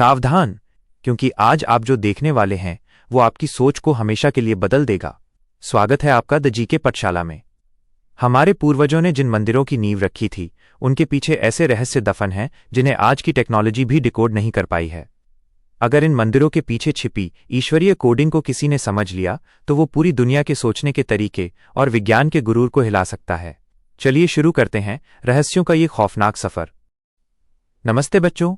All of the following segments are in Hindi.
सावधान, क्योंकि आज आप जो देखने वाले हैं वो आपकी सोच को हमेशा के लिए बदल देगा। स्वागत है आपका द जीके पाठशाला में। हमारे पूर्वजों ने जिन मंदिरों की नींव रखी थी उनके पीछे ऐसे रहस्य दफन हैं जिन्हें आज की टेक्नोलॉजी भी डिकोड नहीं कर पाई है। अगर इन मंदिरों के पीछे छिपी ईश्वरीय कोडिंग को किसी ने समझ लिया तो वो पूरी दुनिया के सोचने के तरीके और विज्ञान के गुरूर को हिला सकता है। चलिए शुरू करते हैं रहस्यों का ये खौफनाक सफर। नमस्ते बच्चों,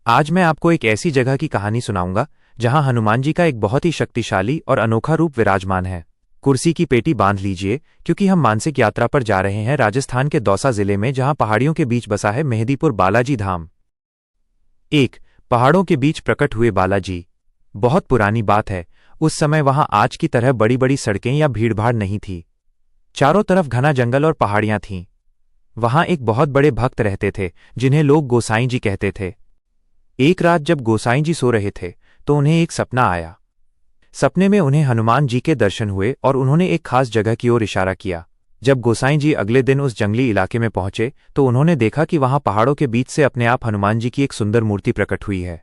आज मैं आपको एक ऐसी जगह की कहानी सुनाऊंगा जहां हनुमान जी का एक बहुत ही शक्तिशाली और अनोखा रूप विराजमान है। कुर्सी की पेटी बांध लीजिए, क्योंकि हम मानसिक यात्रा पर जा रहे हैं राजस्थान के दौसा जिले में, जहां पहाड़ियों के बीच बसा है मेहंदीपुर बालाजी धाम। पहाड़ों के बीच प्रकट हुए बालाजी। बहुत पुरानी बात है, उस समय वहां आज की तरह बड़ी बड़ी सड़कें या भीड़भाड़ नहीं थी। चारों तरफ घना जंगल और पहाड़ियां थीं। वहां एक बहुत बड़े भक्त रहते थे जिन्हें लोग गोसाईं जी कहते थे। एक रात जब गोसाईं जी सो रहे थे तो उन्हें एक सपना आया। सपने में उन्हें हनुमान जी के दर्शन हुए और उन्होंने एक खास जगह की ओर इशारा किया। जब गोसाईं जी अगले दिन उस जंगली इलाके में पहुंचे तो उन्होंने देखा कि वहां पहाड़ों के बीच से अपने आप हनुमान जी की एक सुंदर मूर्ति प्रकट हुई है।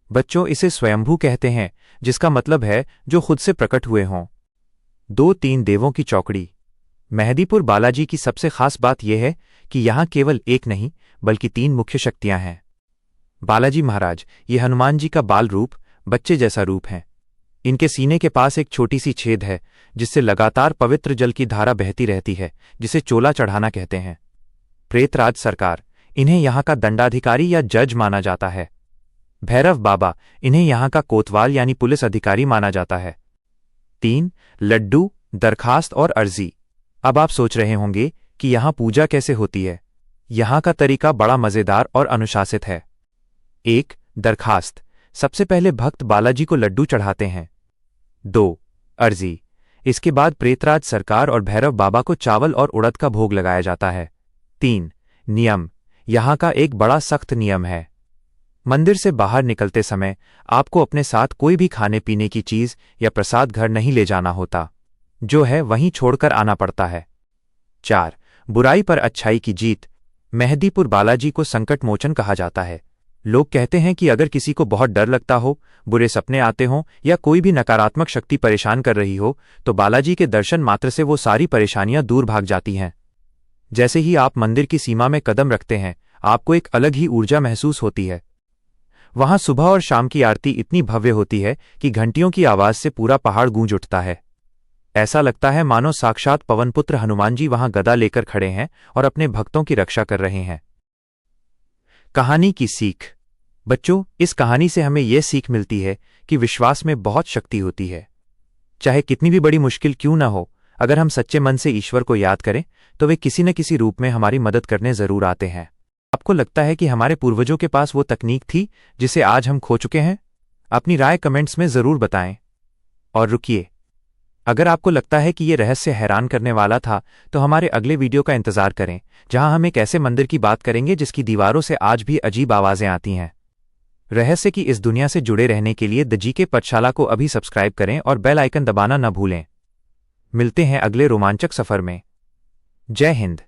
बच्चों, इसे स्वयंभू कहते हैं, जिसका मतलब है जो खुद से प्रकट हुए हों। 2-3 देवों की चौकड़ी। मेहंदीपुर बालाजी की सबसे खास बात यह है कि यहां केवल एक नहीं बल्कि 3 मुख्य शक्तियां हैं। बालाजी महाराज, ये हनुमान जी का बाल रूप, बच्चे जैसा रूप हैं। इनके सीने के पास एक छोटी सी छेद है जिससे लगातार पवित्र जल की धारा बहती रहती है, जिसे चोला चढ़ाना कहते हैं। प्रेतराज सरकार, इन्हें यहाँ का दंडाधिकारी या जज माना जाता है। भैरव बाबा, इन्हें यहाँ का कोतवाल यानी पुलिस अधिकारी माना जाता है। 3 लड्डू, दरखास्त और अर्जी। अब आप सोच रहे होंगे कि यहाँ पूजा कैसे होती है। यहाँ का तरीका बड़ा मजेदार और अनुशासित है। 1 दरखास्त। सबसे पहले भक्त बालाजी को लड्डू चढ़ाते हैं। 2 अर्जी। इसके बाद प्रेतराज सरकार और भैरव बाबा को चावल और उड़द का भोग लगाया जाता है। 3 नियम। यहाँ का एक बड़ा सख्त नियम है। मंदिर से बाहर निकलते समय आपको अपने साथ कोई भी खाने पीने की चीज या प्रसाद घर नहीं ले जाना होता, जो है वहीं छोड़कर आना पड़ता है। 4 बुराई पर अच्छाई की जीत। मेहंदीपुर बालाजी को संकट मोचन कहा जाता है। लोग कहते हैं कि अगर किसी को बहुत डर लगता हो, बुरे सपने आते हों या कोई भी नकारात्मक शक्ति परेशान कर रही हो तो बालाजी के दर्शन मात्र से वो सारी परेशानियां दूर भाग जाती हैं। जैसे ही आप मंदिर की सीमा में कदम रखते हैं आपको एक अलग ही ऊर्जा महसूस होती है। वहां सुबह और शाम की आरती इतनी भव्य होती है कि घंटियों की आवाज से पूरा पहाड़ गूंज उठता है। ऐसा लगता है मानो साक्षात पवनपुत्र हनुमान जी वहां गदा लेकर खड़े हैं और अपने भक्तों की रक्षा कर रहे हैं। कहानी की सीख। बच्चों, इस कहानी से हमें यह सीख मिलती है कि विश्वास में बहुत शक्ति होती है। चाहे कितनी भी बड़ी मुश्किल क्यों न हो, अगर हम सच्चे मन से ईश्वर को याद करें तो वे किसी न किसी रूप में हमारी मदद करने जरूर आते हैं। आपको लगता है कि हमारे पूर्वजों के पास वो तकनीक थी जिसे आज हम खो चुके हैं? अपनी राय कमेंट्स में जरूर बताएं। और रुकिए, अगर आपको लगता है कि ये रहस्य हैरान करने वाला था तो हमारे अगले वीडियो का इंतजार करें, जहां हम एक ऐसे मंदिर की बात करेंगे जिसकी दीवारों से आज भी अजीब आवाजें आती हैं। रहस्य की इस दुनिया से जुड़े रहने के लिए द जीके पाठशाला को अभी सब्सक्राइब करें और बेल आइकन दबाना न भूलें। मिलते हैं अगले रोमांचक सफर में। जय हिंद।